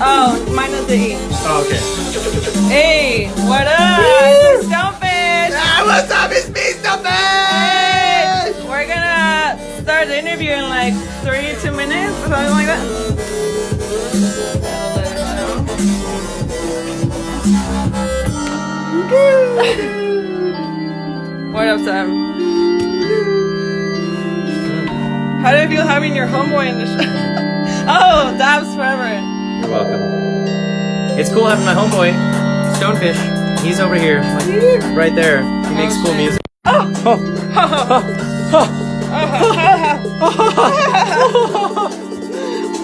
Oh, minus the E. Oh, okay. Hey, what up? It's Stonefish. Ah, what's up? It's me, Stonefish! Hey, we're gonna start the interview in like 2 minutes or something like that. What up, Sam? How do you feel having your homeboy in the show? Oh, Dabs forever. You're welcome. It's cool having my homeboy, Stonefish. He's over here, like, right there. He makes cool music.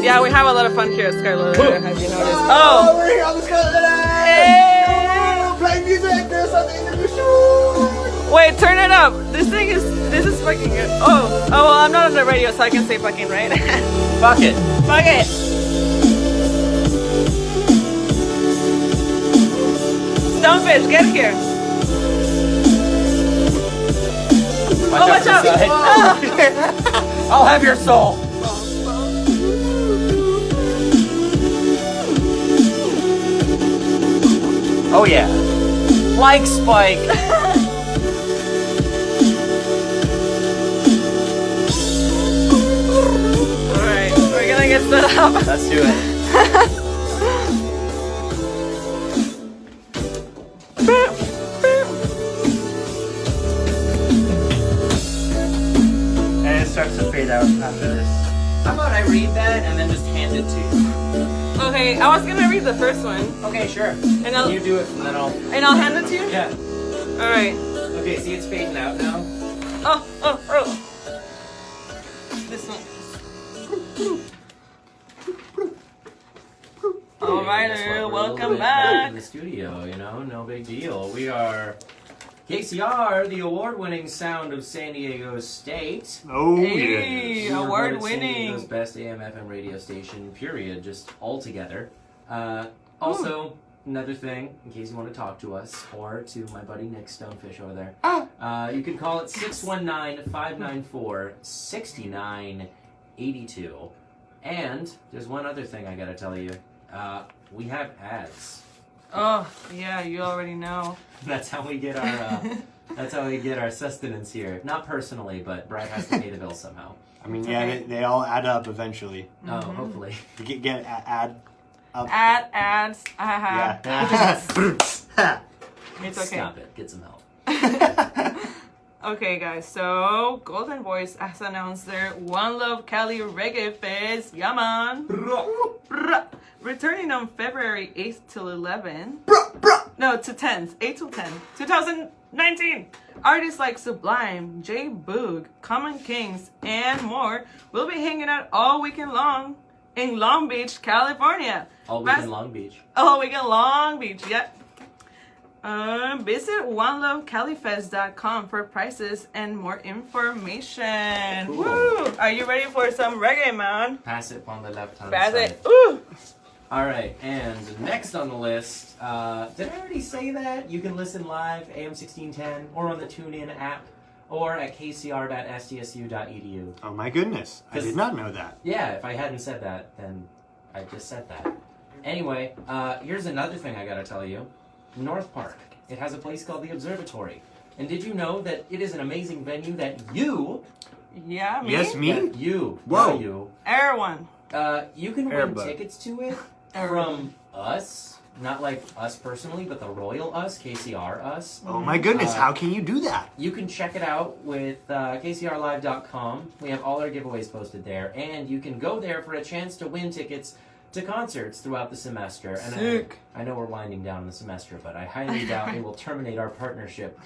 Yeah, we have a lot of fun here at Scarlett. Have you noticed? Oh, we're here on the Scarlett. Hey. Playing music. There's on the interview show. Wait, turn it up. This is fucking good. Oh, well, I'm not on the radio, so I can say fucking, right? Fuck it. Fuck it. Stonefish, get here. Watch out. I'll have your soul. Oh yeah. Like Spike. Alright, we're gonna get set up. Let's do it. And it starts to fade out after this. How about I read that and then just hand it to you? Okay, I was gonna read the first one. Okay, sure. And I'll You do it and then I'll... hand it to you? Yeah. Alright. Okay, see it's fading out now? Oh. This one. Alright, welcome back. In the studio, you know, no big deal. We are KCR, the award-winning sound of San Diego State. Oh, Hey, yes. award-winning. San Diego's best AM/FM radio station, period, just all together. Also, another thing, in case you want to talk to us, or to my buddy Nick Stonefish over there, you can call it 619-594-6982. And there's one other thing I gotta tell you. We have ads. Oh, yeah, you already know. That's how we get our sustenance here. Not personally, but Brad has to pay the bill somehow. I mean, yeah, they all add up eventually. Oh, hopefully. You get add up. Ads. Yeah. It's okay. Stop it. Get some help. Okay, guys, so Golden Boys has announced their One Love Cali Reggae Fest. Yeah, man. Returning on February 8th till 11th. No, to 10th. 8 till 10. 2019. Artists like Sublime, J Boog, Common Kings, and more will be hanging out all weekend long in Long Beach, California. All weekend Long Beach. All weekend Long Beach, yeah. Visit onelovecalifest.com for prices and more information. Cool. Woo! Are you ready for some reggae, man? Pass it on the left-hand Pass side. it. Ooh! All right, and next on the list, did I already say that? You can listen live, AM 1610, or on the TuneIn app, or at kcr.sdsu.edu. Oh my goodness, I did not know that. Yeah, if I hadn't said that, then I just said that. Anyway, here's another thing I gotta tell you. North Park. It has a place called the Observatory. And did you know that it is an amazing venue that you... Yeah, me? Yes, me? Yeah, you. Whoa. Not you. Everyone. You can win Airbud. tickets to it from us. Not like us personally, but the royal us, KCR us. Oh my goodness, how can you do that? You can check it out with kcrlive.com. We have all our giveaways posted there. And you can go there for a chance to win tickets to concerts throughout the semester. And Sick. I know we're winding down the semester, but I highly doubt we will terminate our partnership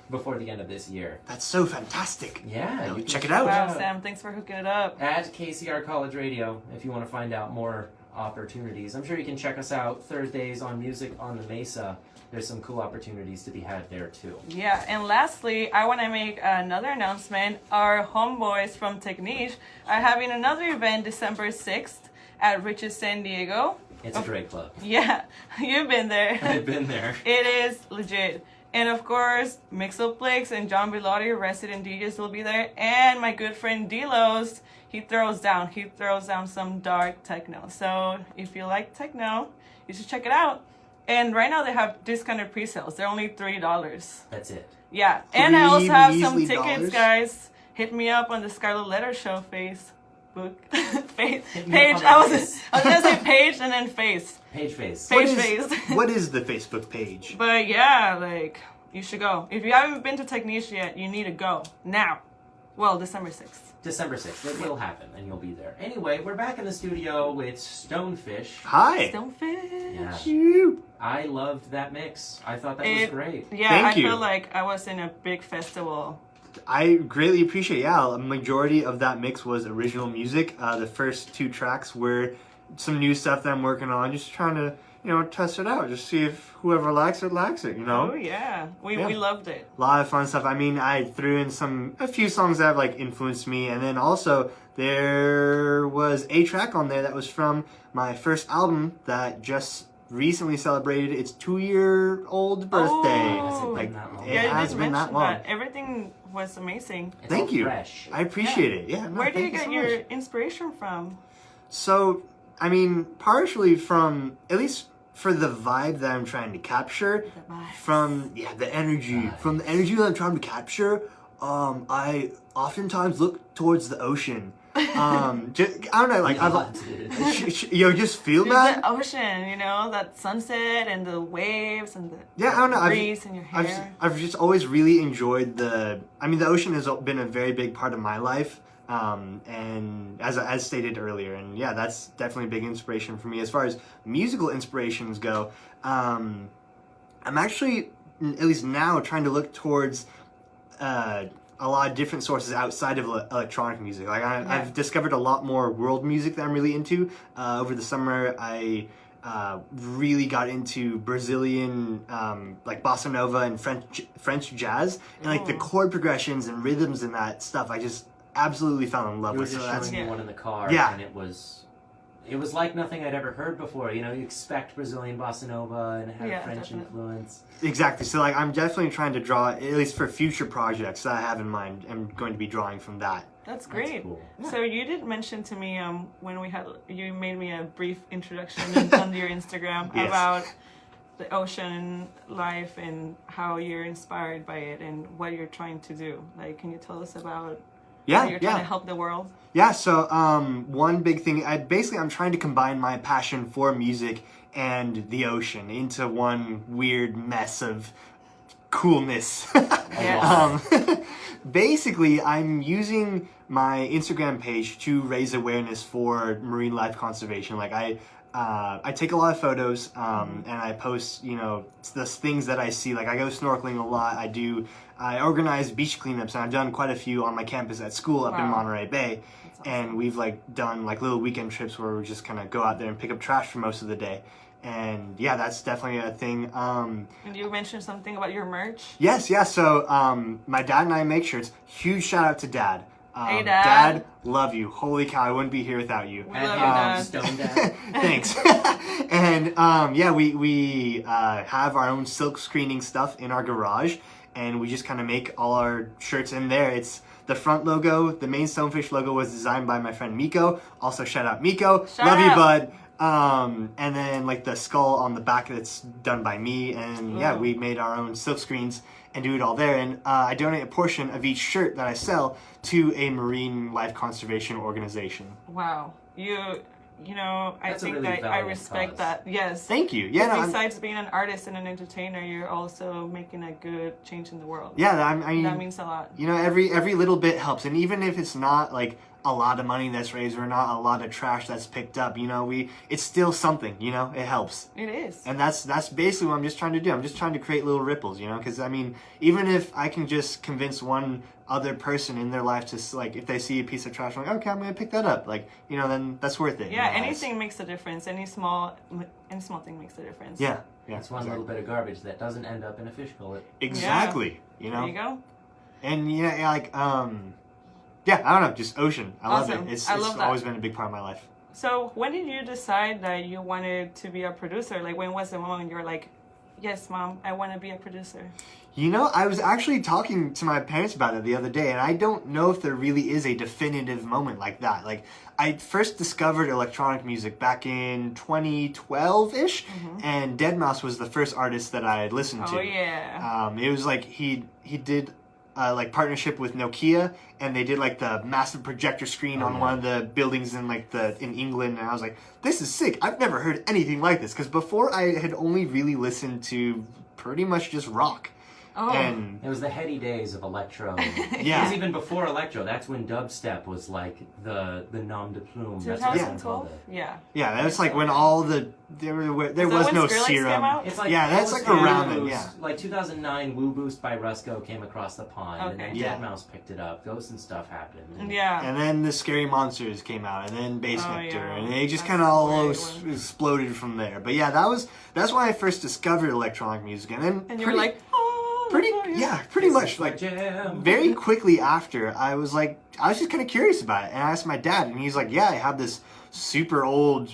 before the end of this year. That's so fantastic. Yeah, you can Check it out. Wow, Sam, thanks for hooking it up. at KCR College Radio if you want to find out more opportunities. I'm sure you can check us out Thursdays on Music on the Mesa. There's some cool opportunities to be had there too. Yeah, and lastly, I want to make another announcement. Our homeboys from Technique are having another event December 6th at Rich's San Diego. It's a great club. Yeah, you've been there. I've been there. It is legit. And of course, Mixoplex and John Bilotti, resident DJs, will be there. And my good friend Delos, he throws down some dark techno. So if you like techno, you should check it out. And right now they have discounted pre-sales. They're only $3. That's it. Yeah. And I also have some measly tickets, dollars? guys. Hit me up on the Scarlett Letter Show Facebook page. me up on I was this. gonna say page and then face. Page face. Page What face. is, what is the Facebook page? But yeah, like, you should go. If you haven't been to Techniche yet, you need to go now. Well, December 6th. December 6th. It will happen, and you'll be there. Anyway, we're back in the studio with Stonefish. Hi. Stonefish. Yeah. You. I loved that mix. I thought that was great. Yeah, Thank I you. feel like I was in a big festival. I greatly appreciate. Yeah, a majority of that mix was original music. The first 2 tracks were some new stuff that I'm working on. Just trying to, test it out. Just see if whoever likes it, Oh, yeah. We loved it. A lot of fun stuff. I mean, I threw in a few songs that have like influenced me, and then also there was a track on there that was from my first album that just recently celebrated its 2-year-old birthday. Oh. Has it been that long? It Yeah, you has did been that mention long. that. Everything was amazing. It's Thank all you. fresh. I appreciate it. Yeah. No, Where do you thank get so your much. inspiration from? So, I mean, partially from, at least for the vibe that I'm trying to capture, The vibes. from the energy, from the energy that I'm trying to capture, I oftentimes look towards the ocean. I don't know, like just feel There's that. the ocean, that sunset and the waves and the Yeah, I don't know. breeze in your hair. I've just always really enjoyed the ocean has been a very big part of my life. And as stated earlier, and yeah, that's definitely a big inspiration for me. As far as musical inspirations go, I'm actually, at least now, trying to look towards a lot of different sources outside of electronic music. Like I've discovered a lot more world music that I'm really into. Over the summer, I really got into Brazilian like bossa nova and French jazz, and like the chord progressions and rhythms and that stuff. I just absolutely fell in love You were with. just So that's showing me one in the car, Yeah. and it was like nothing I'd ever heard before. You expect Brazilian bossa nova and have French definitely. influence. exactly. So like I'm definitely trying to draw, at least for future projects that I have in mind. I'm going to be drawing from that. That's great. cool. So you did mention to me when you made me a brief introduction on your Instagram Yes. about the ocean life and how you're inspired by it and what you're trying to do. Like, can you tell us about how you're trying to help the world? Yeah, so one big thing, I'm trying to combine my passion for music and the ocean into one weird mess of coolness. Yes. Basically, I'm using my Instagram page to raise awareness for marine life conservation. Like I take a lot of photos and I post, the things that I see. Like I go snorkeling a lot. I organize beach cleanups, and I've done quite a few on my campus at school up in Wow. Monterey Bay. That's awesome. And we've done little weekend trips where we just kind of go out there and pick up trash for most of the day. And yeah, that's definitely a thing. And you mentioned something about your merch. Yes, yeah. So my dad and I make shirts. Huge shout out to Dad. Hey, Dad. Love you. Holy cow, I wouldn't be here without you. We love you, Dad. Stone Dad. Thanks. And we have our own silk screening stuff in our garage, and we just kind of make all our shirts in there. It's the front logo, the main Stonefish logo was designed by my friend Miko. Also shout out Miko. Shout Love you, out. bud. And then the skull on the back that's done by me, and yeah, Ooh. we made our own silk screens and do it all there. And I donate a portion of each shirt that I sell to a marine life conservation organization. Wow. I That's a think really that I valiant respect cause. that. Yes. Thank you. Yeah, no, I'm- Besides being an artist and an entertainer, you're also making a good change in the world. yeah, I mean, That means a lot. every little bit helps, and even if it's not a lot of money that's raised or not a lot of trash that's picked up, it's still something, it helps. It is. And that's basically what I'm just trying to do. I'm just trying to create little ripples, because even if I can just convince one other person in their life to if they see a piece of trash, I'm like, okay, I'm gonna pick that up, then that's worth it. Yeah, anything makes a difference. Any small thing makes a difference. Yeah, That's one little bit of garbage that doesn't end up in a fish gullet. exactly. There you go. And yeah, I don't know, just ocean. I love Awesome. it. It's I love that. always been a big part of my life. So when did you decide that you wanted to be a producer? When was the moment you were like, yes, Mom, I want to be a producer? You know, I was actually talking to my parents about it the other day, and I don't know if there really is a definitive moment like that. Like, I first discovered electronic music back in 2012-ish, and Deadmau5 was the first artist that I had listened to. Oh, yeah. It was like he did like partnership with Nokia, and they did like the massive projector screen on one of the buildings in like in England, and I was like, this is sick. I've never heard anything like this, because before I had only really listened to pretty much just rock. Oh. And it was the heady days of electro. Yeah. It was even before electro. That's when dubstep was like the nom de plume. That's what everyone 2012? called it. Yeah. yeah, that was like when all there was when no Scarlett came serum. out? It's like Yeah, that's it was like around Woo then, Boost. yeah. Like 2009, Woo Boost by Rusko came across the pond, and then Okay. Yeah. Deadmau5 picked it up. Ghosts and stuff happened. And Yeah. And then the Scary Monsters came out, and then Bass Oh, Nectar, yeah. and they just That's kind of all a great one. exploded from there. But yeah, that's when I first discovered electronic music, and then And you were like, oh, pretty This much is my like jam. very quickly after, I was just kind of curious about it, and I asked my dad, and he's like, yeah, I have this super old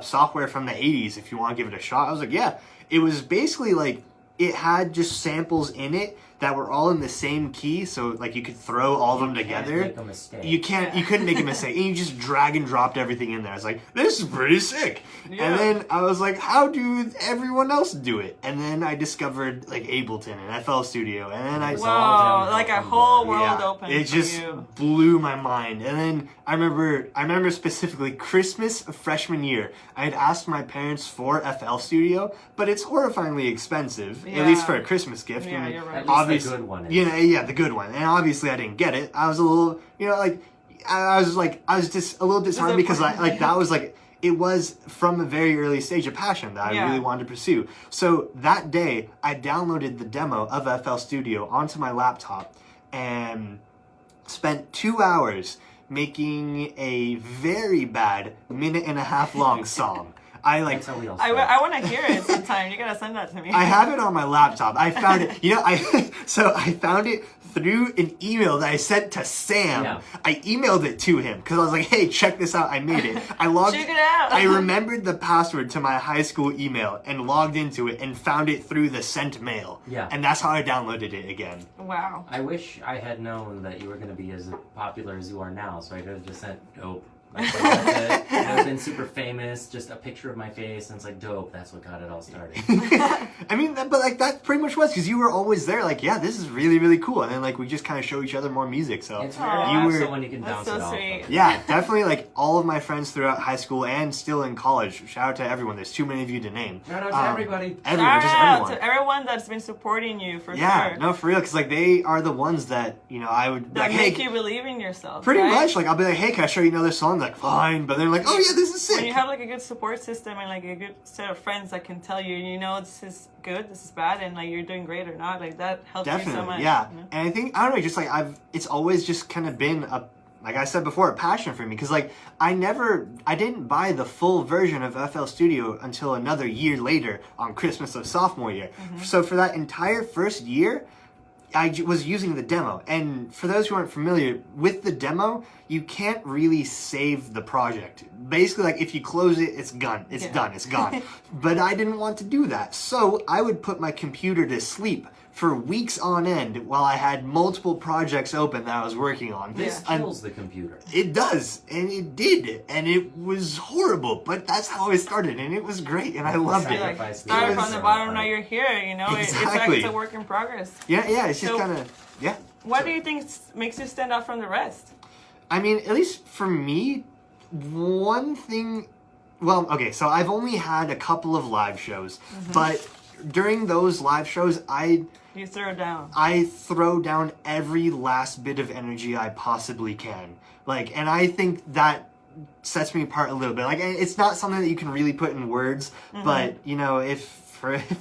software from the 80s if you want to give it a shot. I was like, yeah. It was basically like, it had just samples in it that were all in the same key, so like you could throw all of them together. Make a mistake. You couldn't make a mistake, and you just drag and dropped everything in there. I was like, this is pretty sick. Yeah. And then I was like, how do everyone else do it? And then I discovered like Ableton and FL Studio, and then I Wow. wow, downhill like a from whole there. world yeah, opened it for just you. blew my mind. And then I remember specifically Christmas of freshman year, I had asked my parents for FL Studio, but it's horrifyingly expensive, at least for a Christmas gift. Yeah, and you're right. At least obviously, the good one is. you know, yeah, the good one. And obviously I didn't get it. I was a little, I was just a little disheartened because that was like, it was from a very early stage of passion that I Yeah. really wanted to pursue. So that day, I downloaded the demo of FL Studio onto my laptop and spent 2 hours making a very bad 1.5 minute long song. That's how we all start. I want to hear it sometime. You gotta send that to me. I have it on my laptop. I found it. I found it through an email that I sent to Sam. Yeah. I emailed it to him because I was like, "Hey, check this out! I made it." I logged. Check it out. I remembered the password to my high school email and logged into it and found it through the sent mail. Yeah. And that's how I downloaded it again. Wow. I wish I had known that you were going to be as popular as you are now, so I could have just sent dope. Like, it would have been super famous, just a picture of my face, and it's like, dope, that's what got it all started. I mean, but like that pretty much was because you were always there. Like, yeah, this is really really cool, and then like we just kind of show each other more music. So It's rare to You have were- someone you can That's bounce so it off sweet. of. yeah, definitely like all of my friends throughout high school and still in college. Shout out to everyone. There's too many of you to name. Shout out to everybody. Everyone, Shout just out everyone. to everyone that's been supporting you for Yeah, sure. no, for real, because like they are the ones that I would be That like, make hey, you believe in yourself. pretty right? much like I'll be like, hey, can I show you another song? Like, fine, but they're like, oh yeah, this is sick. When you have like a good support system and like a good set of friends that can tell you, this is good, this is bad, and like you're doing great or not, like that helps you so Definitely, much. yeah. you know? And I think I don't know, just like it's always just kind of been like I said before, a passion for me because like I didn't buy the full version of FL Studio until another year later on Christmas of sophomore year. So for that entire first year, I was using the demo. And for those who aren't familiar with the demo, you can't really save the project. Basically, like if you close it, it's gone. It's done. It's gone. But I didn't want to do that. So I would put my computer to sleep for weeks on end while I had multiple projects open that I was working on. This kills the computer. It does, and it did, and it was horrible, but that's how I started, and it was great, and I loved it. Like, Sacrifice started the from the other bottom, side. now you're here, Exactly. It's a work in progress. Yeah, it's just So- kind of, yeah. What do you think makes you stand out from the rest? I mean, at least for me, one thing, well, okay, so I've only had a couple of live shows, but during those live shows, You throw down. I throw down every last bit of energy I possibly can. Like, and I think that sets me apart a little bit. Like, and it's not something that you can really put in words, but, if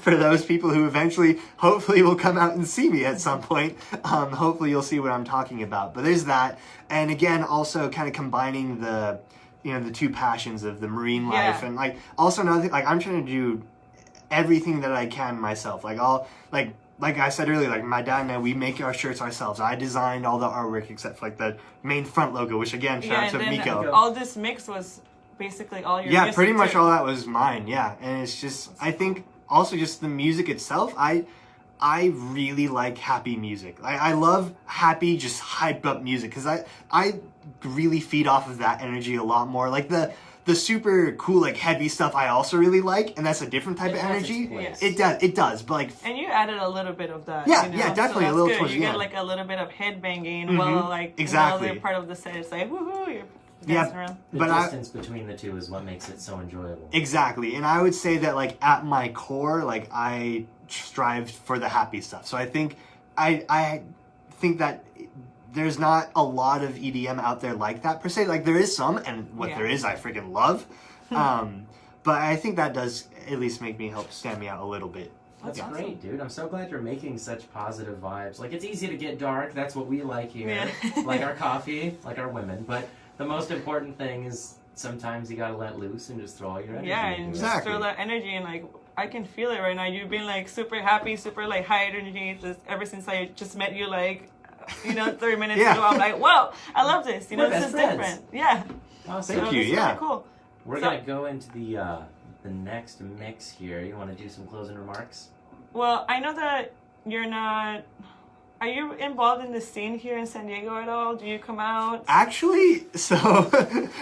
for those people who eventually, hopefully will come out and see me at some point, hopefully you'll see what I'm talking about. But there's that. And again, also kind of combining the two passions of the marine life Yeah. and like, also another thing, like I'm trying to do everything that I can myself. Like I said earlier, like my dad and I, we make our shirts ourselves. I designed all the artwork except for like the main front logo, which again, shout out to and then Miko. all this mix was basically all your Yeah, music pretty much too. all that was mine, yeah. And it's just, I think also just the music itself. I really like happy music. I love happy, just hype up music because I really feed off of that energy a lot more. Like the super cool, like heavy stuff I also really like, and that's a different type of energy. Yes. It does, but like. And you added a little bit of that. Yeah, you know? yeah, definitely so a little good. towards you the get end. like a little bit of headbanging while like exactly. while they're part of the set. It's like woohoo, you're dancing Yeah, around. The distance between the two is what makes it so enjoyable. Exactly, and I would say that like at my core, like I strive for the happy stuff. So I think I think that there's not a lot of EDM out there like that per se. Like there is some, and what there is I freaking love. But I think that does at least make me help stand me out a little bit. That's awesome. great, dude. I'm so glad you're making such positive vibes. Like, it's easy to get dark. That's what we like here. Yeah. Like our coffee, like our women. But the most important thing is sometimes you gotta let loose and just throw all your energy into And it. just throw that energy and like I can feel it right now. You've been like super happy, super like high energy ever since I just met you like 30 minutes ago. I'm like, whoa, I love this. We're this best is friends. different. Yeah. Awesome. Thank you. This is Yeah. really cool. We're gonna go into the next mix here. You want to do some closing remarks? Well, I know that you're not. Are you involved in the scene here in San Diego at all? Do you come out? Actually, so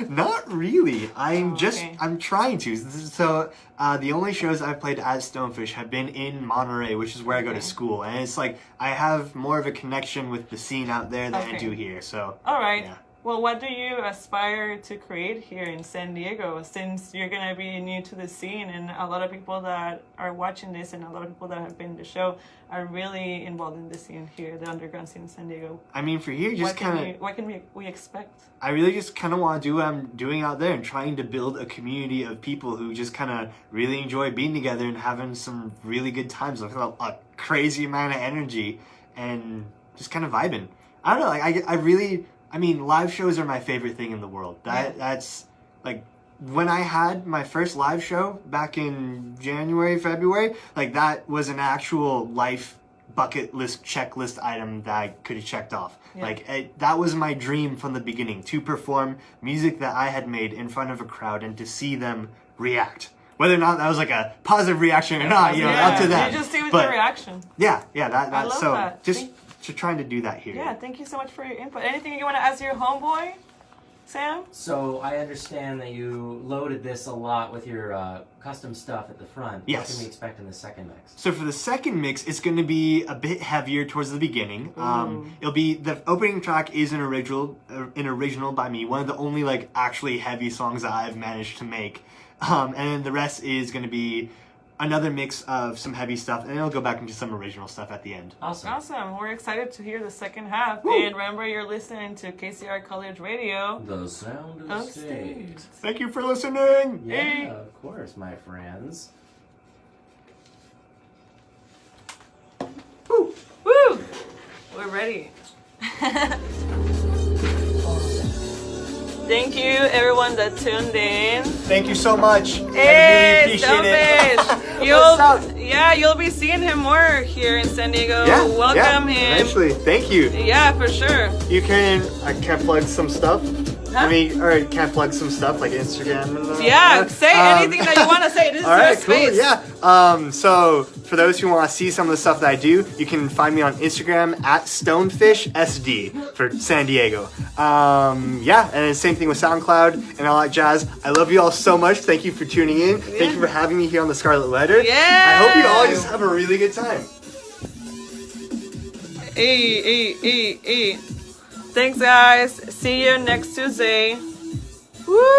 not really. I'm okay. I'm trying to. So the only shows I've played at Stonefish have been in Monterey, which is where I go to school, and it's like I have more of a connection with the scene out there than I do here. So all right. Yeah. Well, what do you aspire to create here in San Diego, since you're going to be new to the scene and a lot of people that are watching this and a lot of people that have been in the show are really involved in the scene here, the underground scene in San Diego? I mean, for here, just kind of... What can we expect? I really just kind of want to do what I'm doing out there and trying to build a community of people who just kind of really enjoy being together and having some really good times with a crazy amount of energy and just kind of vibing. I don't know, like I mean, live shows are my favorite thing in the world. That's like when I had my first live show back in January, February, like that was an actual life bucket list checklist item that I could have checked off. Yeah. Like that was my dream from the beginning, to perform music that I had made in front of a crowd and to see them react. Whether or not that was like a positive reaction or not, up to that. You just see with the reaction. Yeah, I love so that. just trying to do that here. Yeah, thank you so much for your input. Anything you want to ask your homeboy, Sam? So I understand that you loaded this a lot with your custom stuff at the front. Yes. What can we expect in the second mix? So for the second mix, it's going to be a bit heavier towards the beginning. It'll be the opening track is an original by me, one of the only like actually heavy songs that I've managed to make, and then the rest is going to be another mix of some heavy stuff, and then it'll go back into some original stuff at the end. Awesome. We're excited to hear the second half. Woo! And remember, you're listening to KCR College Radio. The sound of state. Thank you for listening. Yeah, Hey. of course, my friends. Woo! Woo! We're ready. Thank you, everyone that tuned in. Thank you so much. Hey, I really appreciate Stonefish! it. You'll be seeing him more here in San Diego. Welcome him. Eventually. Thank you. Yeah, for sure. You can. I can't plug some stuff. Huh? I mean, or can't plug some stuff like Instagram and Yeah, say anything that you want to say. This is all right, your space. cool. Yeah. So for those who want to see some of the stuff that I do, you can find me on Instagram at StonefishSD for San Diego. Yeah, and same thing with SoundCloud and all that jazz. I love you all so much. Thank you for tuning in. Thank you for having me here on the Scarlett Letter. Yeah. I hope you all just have a really good time. Thanks, guys. See you next Tuesday. Woo!